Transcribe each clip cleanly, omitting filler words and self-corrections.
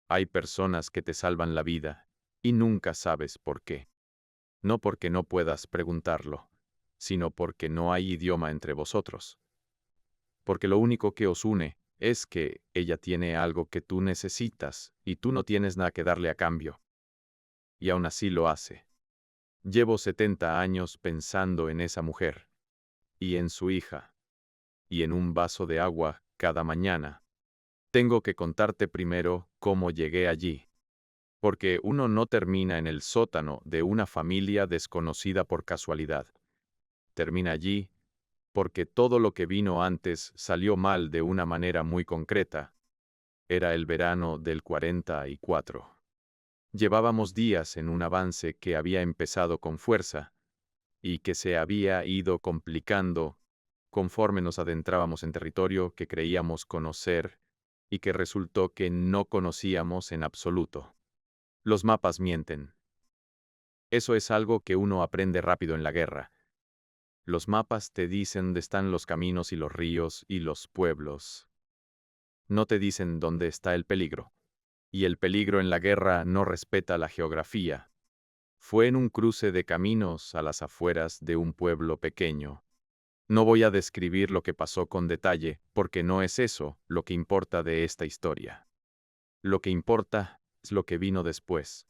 Hay personas que te salvan la vida, y nunca sabes por qué. No porque no puedas preguntarlo, sino porque no hay idioma entre vosotros. Porque lo único que os une es que ella tiene algo que tú necesitas y tú no tienes nada que darle a cambio. Y aún así lo hace. Llevo 70 años pensando en esa mujer, y en su hija, y en un vaso de agua cada mañana. Tengo que contarte primero cómo llegué allí. Porque uno no termina en el sótano de una familia desconocida por casualidad. Termina allí porque todo lo que vino antes salió mal de una manera muy concreta. Era el verano del 44. Llevábamos días en un avance que había empezado con fuerza y que se había ido complicando conforme nos adentrábamos en territorio que creíamos conocer y que resultó que no conocíamos en absoluto. Los mapas mienten. Eso es algo que uno aprende rápido en la guerra. Los mapas te dicen dónde están los caminos y los ríos y los pueblos. No te dicen dónde está el peligro. Y el peligro en la guerra no respeta la geografía. Fue en un cruce de caminos a las afueras de un pueblo pequeño. No voy a describir lo que pasó con detalle, porque no es eso lo que importa de esta historia. Lo que importa es lo que vino después.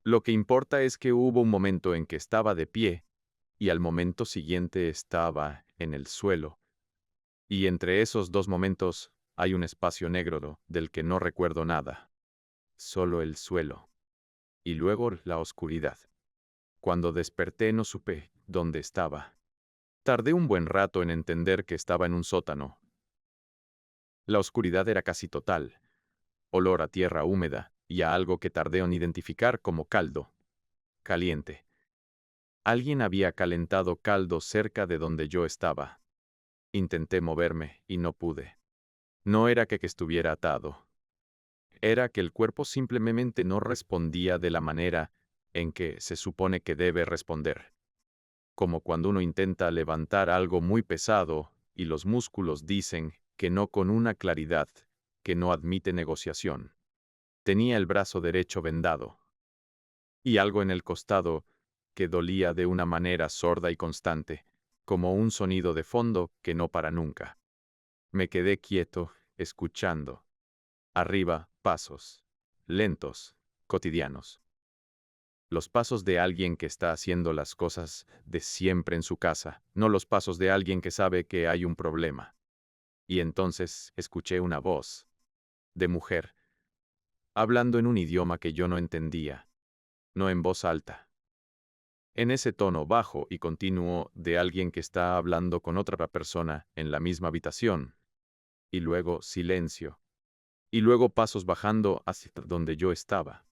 Lo que importa es que hubo un momento en que estaba de pie, y al momento siguiente estaba en el suelo. Y entre esos dos momentos hay un espacio negro del que no recuerdo nada. Solo el suelo. Y luego la oscuridad. Cuando desperté no supe dónde estaba. Tardé un buen rato en entender que estaba en un sótano. La oscuridad era casi total. Olor a tierra húmeda y a algo que tardé en identificar como caldo. Caliente. Alguien había calentado caldo cerca de donde yo estaba. Intenté moverme y no pude. No era que estuviera atado. Era que el cuerpo simplemente no respondía de la manera en que se supone que debe responder. Como cuando uno intenta levantar algo muy pesado y los músculos dicen que no con una claridad que no admite negociación. Tenía el brazo derecho vendado. Y algo en el costado que dolía de una manera sorda y constante, como un sonido de fondo que no para nunca. Me quedé quieto, escuchando. Arriba, pasos. Lentos, cotidianos. Los pasos de alguien que está haciendo las cosas de siempre en su casa, no los pasos de alguien que sabe que hay un problema. Y entonces escuché una voz, de mujer, hablando en un idioma que yo no entendía, no en voz alta. En ese tono bajo y continuo de alguien que está hablando con otra persona en la misma habitación. Y luego silencio. Y luego pasos bajando hacia donde yo estaba.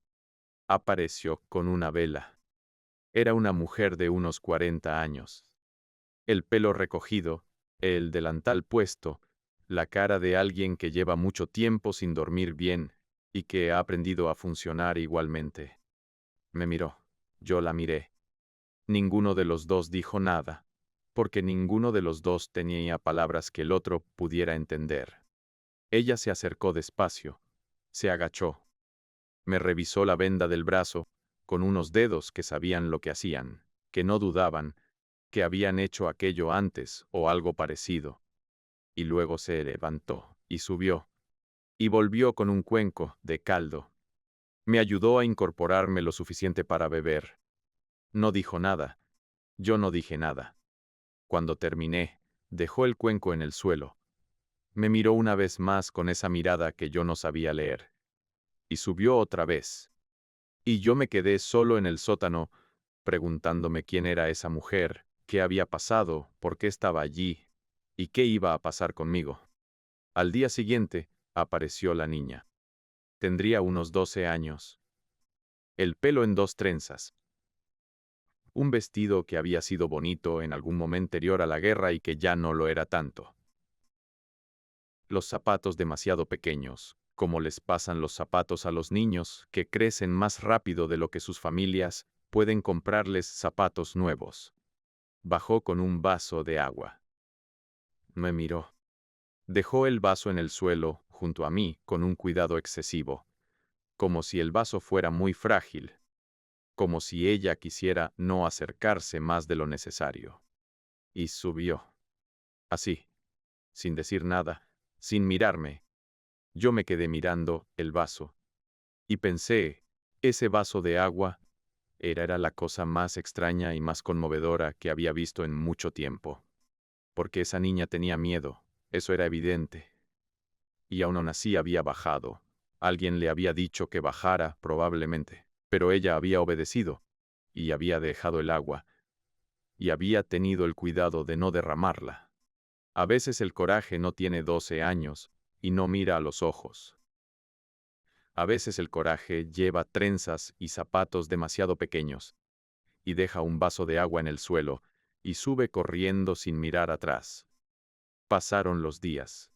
Apareció con una vela. Era una mujer de unos 40 años. El pelo recogido, el delantal puesto, la cara de alguien que lleva mucho tiempo sin dormir bien y que ha aprendido a funcionar igualmente. Me miró. Yo la miré. Ninguno de los dos dijo nada, porque ninguno de los dos tenía palabras que el otro pudiera entender. Ella se acercó despacio, se agachó. Me revisó la venda del brazo, con unos dedos que sabían lo que hacían, que no dudaban, que habían hecho aquello antes o algo parecido. Y luego se levantó y subió, y volvió con un cuenco de caldo. Me ayudó a incorporarme lo suficiente para beber. No dijo nada. Yo no dije nada. Cuando terminé, dejó el cuenco en el suelo. Me miró una vez más con esa mirada que yo no sabía leer. Y subió otra vez. Y yo me quedé solo en el sótano, preguntándome quién era esa mujer, qué había pasado, por qué estaba allí, y qué iba a pasar conmigo. Al día siguiente, apareció la niña. Tendría unos 12 años. El pelo en dos trenzas. Un vestido que había sido bonito en algún momento anterior a la guerra y que ya no lo era tanto. Los zapatos demasiado pequeños, como les pasan los zapatos a los niños que crecen más rápido de lo que sus familias pueden comprarles zapatos nuevos. Bajó con un vaso de agua. Me miró. Dejó el vaso en el suelo, junto a mí, con un cuidado excesivo. como si el vaso fuera muy frágil, como si ella quisiera no acercarse más de lo necesario. Y subió. Así, sin decir nada, sin mirarme. Yo me quedé mirando el vaso. Y pensé, ese vaso de agua era la cosa más extraña y más conmovedora que había visto en mucho tiempo. Porque esa niña tenía miedo, eso era evidente. Y aún así había bajado. Alguien le había dicho que bajara, probablemente, pero ella había obedecido, y había dejado el agua, y había tenido el cuidado de no derramarla. A veces el coraje no tiene 12 años, y no mira a los ojos. A veces el coraje lleva trenzas y zapatos demasiado pequeños, y deja un vaso de agua en el suelo, y sube corriendo sin mirar atrás. Pasaron los días.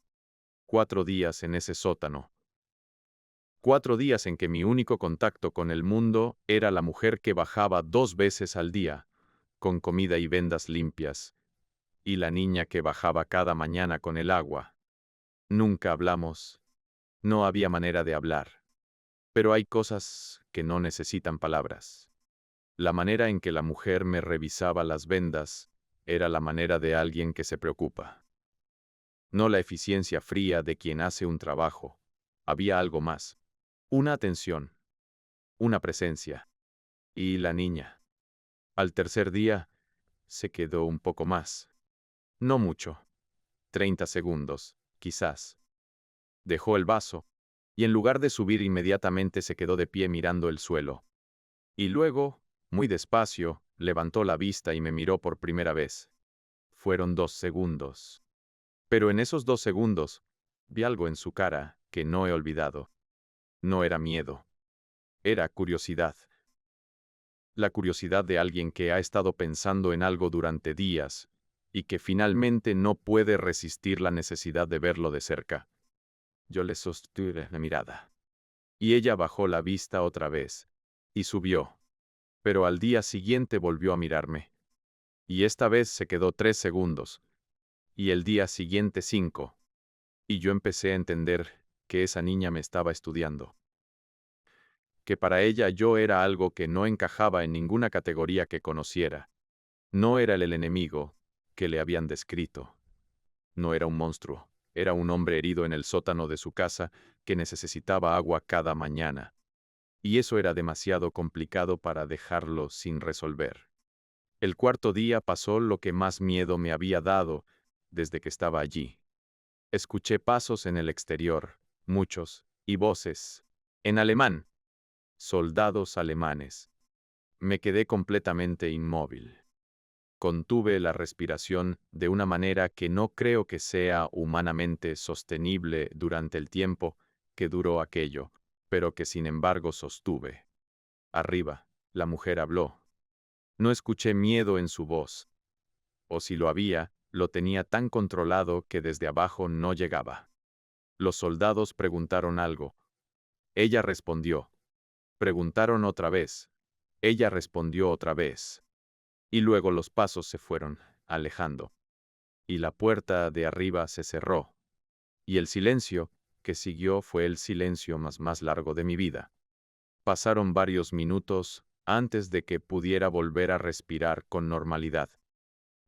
4 días en ese sótano. 4 días en que mi único contacto con el mundo era la mujer que bajaba 2 veces al día, con comida y vendas limpias, y la niña que bajaba cada mañana con el agua. Nunca hablamos. No había manera de hablar. Pero hay cosas que no necesitan palabras. La manera en que la mujer me revisaba las vendas era la manera de alguien que se preocupa. No la eficiencia fría de quien hace un trabajo. Había algo más. Una atención. Una presencia. Y la niña. Al tercer día, se quedó un poco más. No mucho. 30 segundos, quizás. Dejó el vaso, y en lugar de subir inmediatamente se quedó de pie mirando el suelo. Y luego, muy despacio, levantó la vista y me miró por primera vez. Fueron 2 segundos. Pero en esos 2 segundos, vi algo en su cara que no he olvidado. No era miedo. Era curiosidad. La curiosidad de alguien que ha estado pensando en algo durante días y que finalmente no puede resistir la necesidad de verlo de cerca. Yo le sostuve la mirada. Y ella bajó la vista otra vez y subió. Pero al día siguiente volvió a mirarme. Y esta vez se quedó 3 segundos. Y el día siguiente 5. Y yo empecé a entender que esa niña me estaba estudiando. Que para ella yo era algo que no encajaba en ninguna categoría que conociera. No era el enemigo que le habían descrito. No era un monstruo. Era un hombre herido en el sótano de su casa que necesitaba agua cada mañana. Y eso era demasiado complicado para dejarlo sin resolver. El cuarto día pasó lo que más miedo me había dado desde que estaba allí. Escuché pasos en el exterior, muchos, y voces. En alemán. Soldados alemanes. Me quedé completamente inmóvil. Contuve la respiración de una manera que no creo que sea humanamente sostenible durante el tiempo que duró aquello, pero que sin embargo sostuve. Arriba, la mujer habló. No escuché miedo en su voz. O si lo había, lo tenía tan controlado que desde abajo no llegaba. Los soldados preguntaron algo. Ella respondió. Preguntaron otra vez. Ella respondió otra vez. Y luego los pasos se fueron alejando. Y la puerta de arriba se cerró. Y el silencio que siguió fue el silencio más largo de mi vida. Pasaron varios minutos antes de que pudiera volver a respirar con normalidad.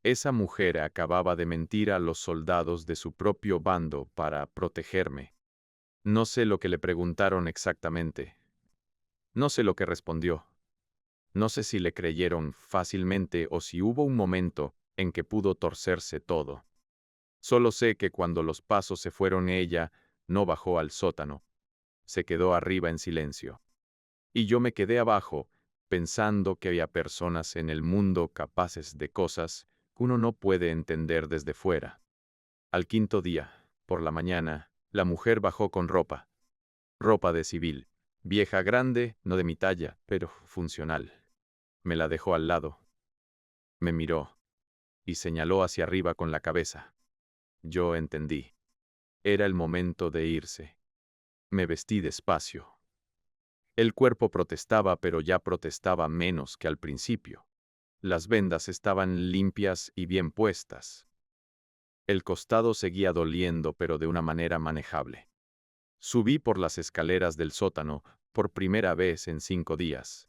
Esa mujer acababa de mentir a los soldados de su propio bando para protegerme. No sé lo que le preguntaron exactamente. No sé lo que respondió. No sé si le creyeron fácilmente o si hubo un momento en que pudo torcerse todo. Solo sé que cuando los pasos se fueron ella no bajó al sótano. Se quedó arriba en silencio. Y yo me quedé abajo, pensando que había personas en el mundo capaces de cosas que uno no puede entender desde fuera. Al quinto día, por la mañana, la mujer bajó con ropa. Ropa de civil. Vieja grande, no de mi talla, pero funcional. Me la dejó al lado. Me miró y señaló hacia arriba con la cabeza. Yo entendí. Era el momento de irse. Me vestí despacio. El cuerpo protestaba, pero ya protestaba menos que al principio. Las vendas estaban limpias y bien puestas. El costado seguía doliendo, pero de una manera manejable. Subí por las escaleras del sótano, por primera vez en 5 días.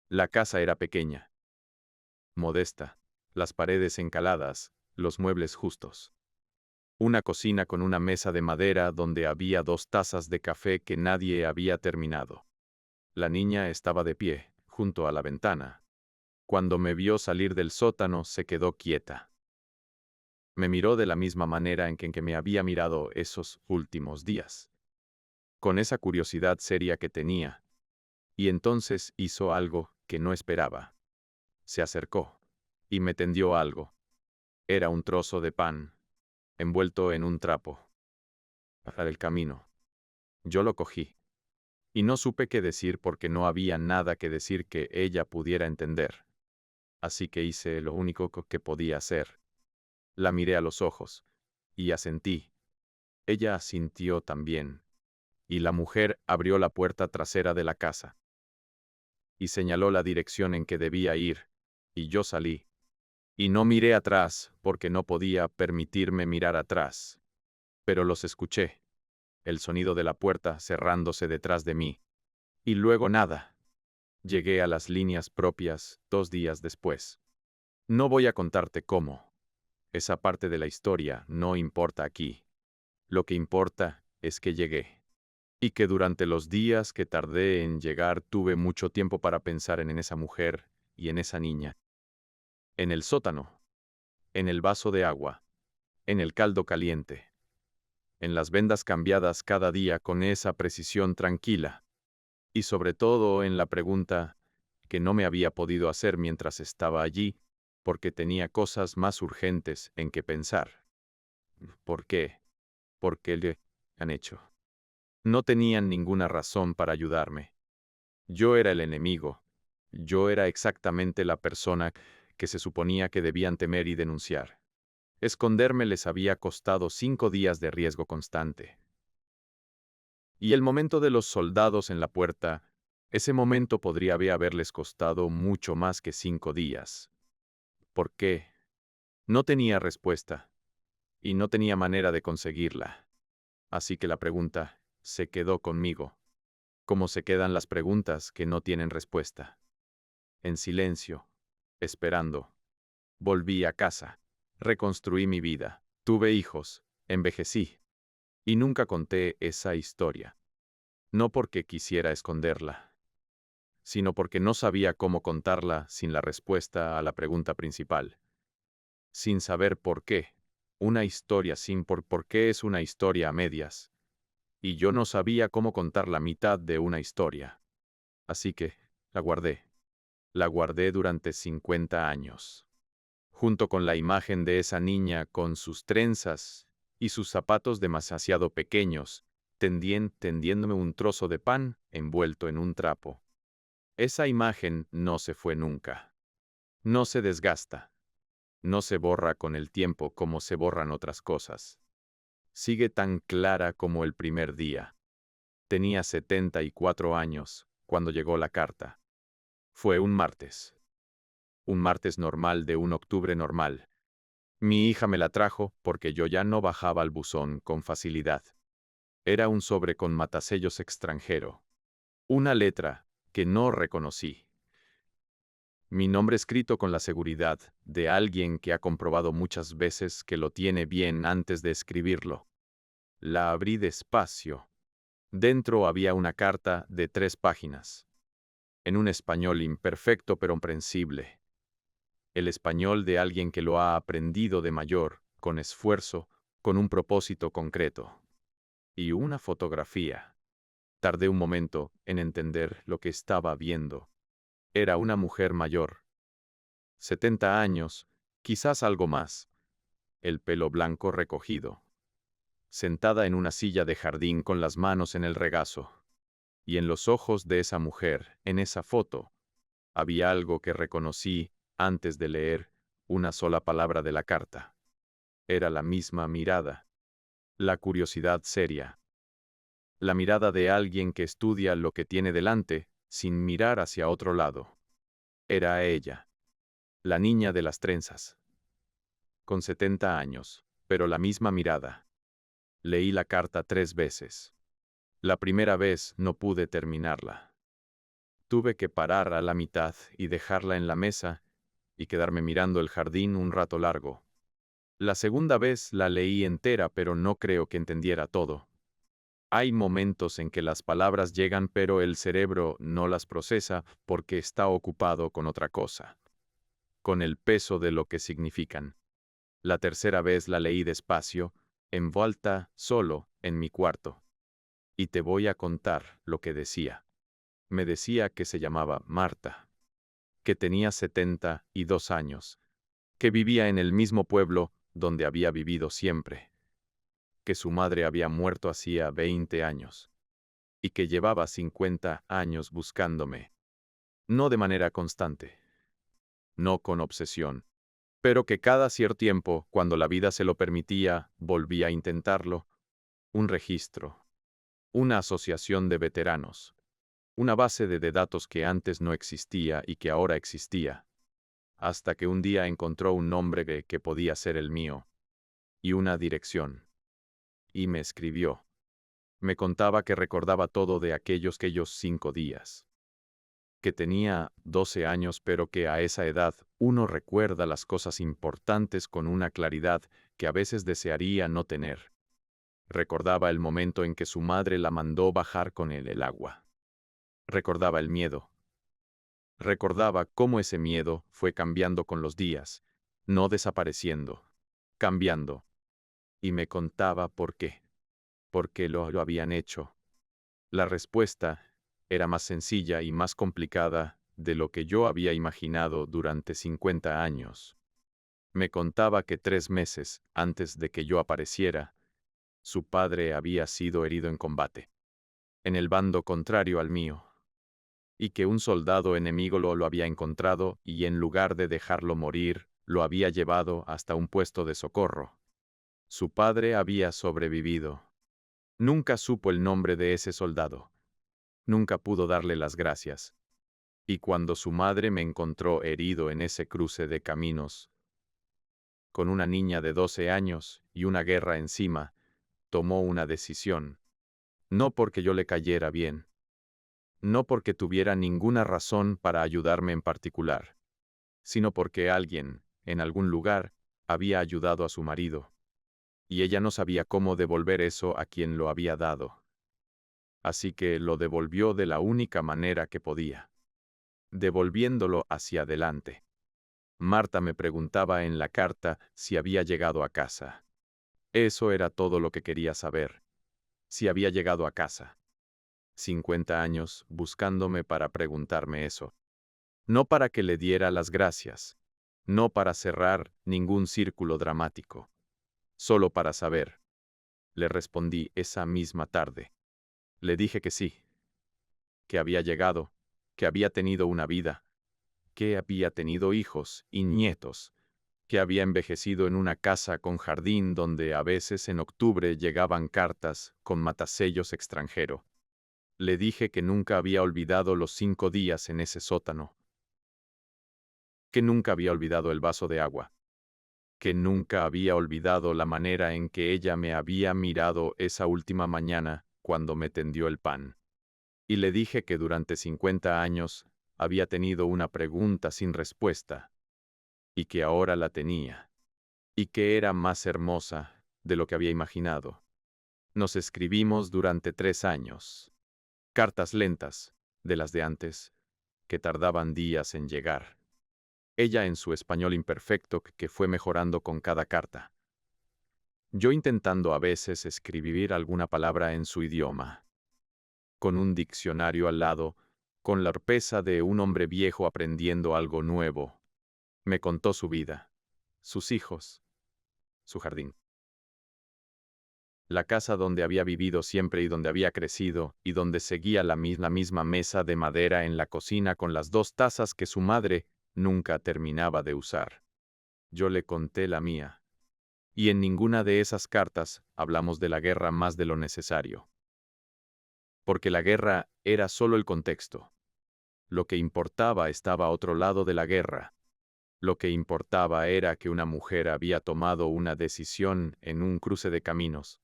La casa era pequeña, modesta, las paredes encaladas, los muebles justos. Una cocina con una mesa de madera donde había 2 tazas de café que nadie había terminado. La niña estaba de pie, junto a la ventana. Cuando me vio salir del sótano, se quedó quieta. Me miró de la misma manera en que me había mirado esos últimos días, con esa curiosidad seria que tenía. Y entonces hizo algo que no esperaba. Se acercó y me tendió algo. Era un trozo de pan, envuelto en un trapo. Para el camino. Yo lo cogí. Y no supe qué decir porque no había nada que decir que ella pudiera entender. Así que hice lo único que podía hacer. La miré a los ojos. Y asentí. Ella asintió también. Y la mujer abrió la puerta trasera de la casa. Y señaló la dirección en que debía ir. Y yo salí. Y no miré atrás porque no podía permitirme mirar atrás. Pero los escuché. El sonido de la puerta cerrándose detrás de mí. Y luego nada. Llegué a las líneas propias 2 días después. No voy a contarte cómo. Esa parte de la historia no importa aquí. Lo que importa es que llegué. Y que durante los días que tardé en llegar tuve mucho tiempo para pensar en esa mujer y en esa niña. En el sótano. En el vaso de agua. En el caldo caliente. En las vendas cambiadas cada día con esa precisión tranquila. Y sobre todo en la pregunta que no me había podido hacer mientras estaba allí, porque tenía cosas más urgentes en que pensar. ¿Por qué? ¿Por qué le han hecho? No tenían ninguna razón para ayudarme. Yo era el enemigo. Yo era exactamente la persona que se suponía que debían temer y denunciar. Esconderme les había costado 5 días de riesgo constante. Y el momento de los soldados en la puerta, ese momento podría haberles costado mucho más que 5 días. ¿Por qué? No tenía respuesta, y no tenía manera de conseguirla. Así que la pregunta se quedó conmigo, como se quedan las preguntas que no tienen respuesta. En silencio, esperando. Volví a casa, reconstruí mi vida, tuve hijos, envejecí, y nunca conté esa historia. No porque quisiera esconderla, sino porque no sabía cómo contarla sin la respuesta a la pregunta principal. Sin saber por qué. Una historia sin por qué es una historia a medias. Y yo no sabía cómo contar la mitad de una historia. Así que, la guardé. La guardé durante 50 años. Junto con la imagen de esa niña con sus trenzas y sus zapatos demasiado pequeños, tendiéndome un trozo de pan envuelto en un trapo. Esa imagen no se fue nunca. No se desgasta. No se borra con el tiempo como se borran otras cosas. Sigue tan clara como el primer día. Tenía 74 años cuando llegó la carta. Fue un martes. Un martes normal de un octubre normal. Mi hija me la trajo porque yo ya no bajaba al buzón con facilidad. Era un sobre con matasellos extranjero. Una letra que no reconocí. Mi nombre escrito con la seguridad de alguien que ha comprobado muchas veces que lo tiene bien antes de escribirlo. La abrí despacio. Dentro había una carta de 3 páginas. En un español imperfecto pero comprensible. El español de alguien que lo ha aprendido de mayor, con esfuerzo, con un propósito concreto. Y una fotografía. Tardé un momento en entender lo que estaba viendo. Era una mujer mayor. 70 años, quizás algo más. El pelo blanco recogido. Sentada en una silla de jardín con las manos en el regazo. Y en los ojos de esa mujer, en esa foto, había algo que reconocí antes de leer una sola palabra de la carta. Era la misma mirada. La curiosidad seria. La mirada de alguien que estudia lo que tiene delante, sin mirar hacia otro lado. Era ella. La niña de las trenzas. Con 70 años, pero la misma mirada. Leí la carta 3 veces. La primera vez no pude terminarla. Tuve que parar a la mitad y dejarla en la mesa y quedarme mirando el jardín un rato largo. La segunda vez la leí entera, pero no creo que entendiera todo. Hay momentos en que las palabras llegan, pero el cerebro no las procesa porque está ocupado con otra cosa, con el peso de lo que significan. La tercera vez la leí despacio, en voz alta, solo, en mi cuarto. Y te voy a contar lo que decía. Me decía que se llamaba Marta, que tenía 72 años, que vivía en el mismo pueblo donde había vivido siempre, que su madre había muerto hacía 20 años, y que llevaba 50 años buscándome. No de manera constante, no con obsesión, pero que cada cierto tiempo, cuando la vida se lo permitía, volvía a intentarlo. Un registro, una asociación de veteranos, una base de datos que antes no existía y que ahora existía, hasta que un día encontró un nombre que podía ser el mío, y una dirección. Y me escribió. Me contaba que recordaba todo de aquellos 5 días. Que tenía 12 años, pero que a esa edad uno recuerda las cosas importantes con una claridad que a veces desearía no tener. Recordaba el momento en que su madre la mandó bajar con él el agua. Recordaba el miedo. Recordaba cómo ese miedo fue cambiando con los días, no desapareciendo, cambiando. Y me contaba por qué. ¿Por qué lo habían hecho? La respuesta era más sencilla y más complicada de lo que yo había imaginado durante 50 años. Me contaba que 3 meses antes de que yo apareciera, su padre había sido herido en combate, en el bando contrario al mío, y que un soldado enemigo lo había encontrado y en lugar de dejarlo morir, lo había llevado hasta un puesto de socorro. Su padre había sobrevivido. Nunca supo el nombre de ese soldado. Nunca pudo darle las gracias. Y cuando su madre me encontró herido en ese cruce de caminos, con una niña de 12 años y una guerra encima, tomó una decisión. No porque yo le cayera bien. No porque tuviera ninguna razón para ayudarme en particular, sino porque alguien, en algún lugar, había ayudado a su marido. Y ella no sabía cómo devolver eso a quien lo había dado. Así que lo devolvió de la única manera que podía, devolviéndolo hacia adelante. Marta me preguntaba en la carta si había llegado a casa. Eso era todo lo que quería saber. Si había llegado a casa. 50 años buscándome para preguntarme eso. No para que le diera las gracias. No para cerrar ningún círculo dramático. Solo para saber. Le respondí esa misma tarde. Le dije que sí. Que había llegado. Que había tenido una vida. Que había tenido hijos y nietos. Que había envejecido en una casa con jardín donde a veces en octubre llegaban cartas con matasellos extranjero. Le dije que nunca había olvidado los 5 días en ese sótano. Que nunca había olvidado el vaso de agua. Que nunca había olvidado la manera en que ella me había mirado esa última mañana cuando me tendió el pan. Y le dije que durante 50 años había tenido una pregunta sin respuesta, y que ahora la tenía, y que era más hermosa de lo que había imaginado. Nos escribimos durante 3 años. Cartas lentas, de las de antes, que tardaban días en llegar. Ella en su español imperfecto que fue mejorando con cada carta. Yo intentando a veces escribir alguna palabra en su idioma. Con un diccionario al lado, con la torpeza de un hombre viejo aprendiendo algo nuevo. Me contó su vida, sus hijos, su jardín. La casa donde había vivido siempre y donde había crecido, y donde seguía la misma mesa de madera en la cocina con las 2 tazas que su madre nunca terminaba de usar. Yo le conté la mía. Y en ninguna de esas cartas hablamos de la guerra más de lo necesario. Porque la guerra era solo el contexto. Lo que importaba estaba a otro lado de la guerra. Lo que importaba era que una mujer había tomado una decisión en un cruce de caminos.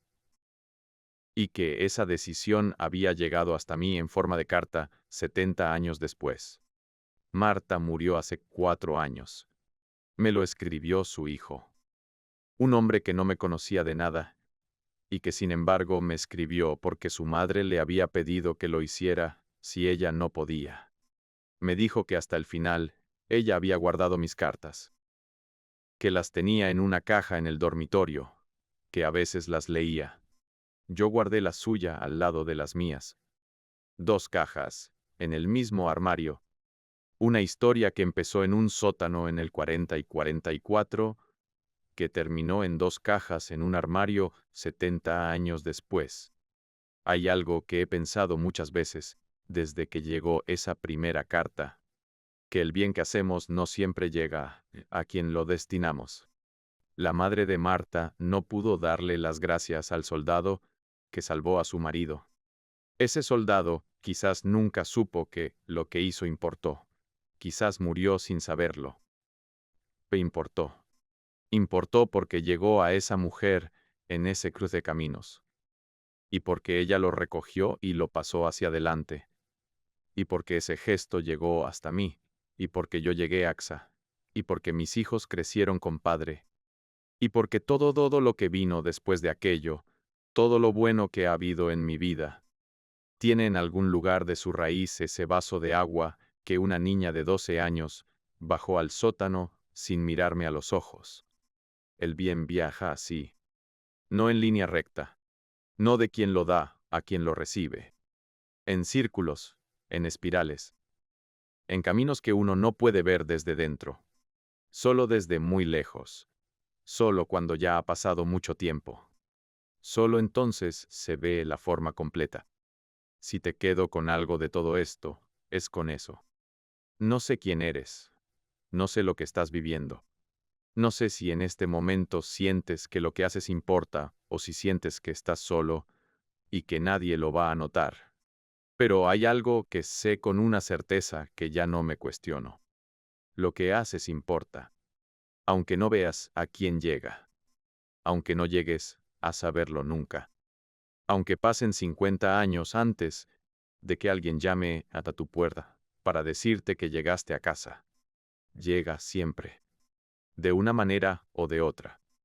y que esa decisión había llegado hasta mí en forma de carta 70 años después. Marta murió hace 4 años. Me lo escribió su hijo. Un hombre que no me conocía de nada, y que sin embargo me escribió porque su madre le había pedido que lo hiciera si ella no podía. Me dijo que hasta el final ella había guardado mis cartas, que las tenía en una caja en el dormitorio, que a veces las leía. Yo guardé la suya al lado de las mías. 2 cajas, en el mismo armario. Una historia que empezó en un sótano en el 40 y 44, que terminó en 2 cajas en un armario 70 años después. Hay algo que he pensado muchas veces, desde que llegó esa primera carta, que el bien que hacemos no siempre llega a quien lo destinamos. La madre de Marta no pudo darle las gracias al soldado que salvó a su marido. Ese soldado quizás nunca supo que lo que hizo importó. Quizás murió sin saberlo. Pero importó. Importó porque llegó a esa mujer en ese cruce de caminos. Y porque ella lo recogió y lo pasó hacia adelante. Y porque ese gesto llegó hasta mí. Y porque yo llegué a AXA. Y porque mis hijos crecieron con padre. Y porque todo lo que vino después de aquello, todo lo bueno que ha habido en mi vida, tiene en algún lugar de su raíz ese vaso de agua que una niña de 12 años bajó al sótano sin mirarme a los ojos. El bien viaja así, no en línea recta, no de quien lo da a quien lo recibe, en círculos, en espirales, en caminos que uno no puede ver desde dentro, solo desde muy lejos, solo cuando ya ha pasado mucho tiempo. Solo entonces se ve la forma completa. Si te quedo con algo de todo esto, es con eso. No sé quién eres. No sé lo que estás viviendo. No sé si en este momento sientes que lo que haces importa o si sientes que estás solo y que nadie lo va a notar. Pero hay algo que sé con una certeza que ya no me cuestiono. Lo que haces importa. Aunque no veas a quién llega. Aunque no llegues a saberlo nunca. Aunque pasen 50 años antes de que alguien llame hasta tu puerta para decirte que llegaste a casa. Llega siempre, de una manera o de otra.